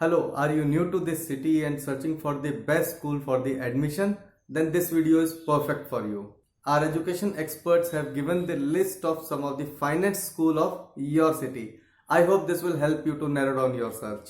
Hello, are you new to this city and searching for the best school for the admission? Then this video is perfect for you. Our education experts have given the list of some of the finest school of your city. I hope this will help you to narrow down your search.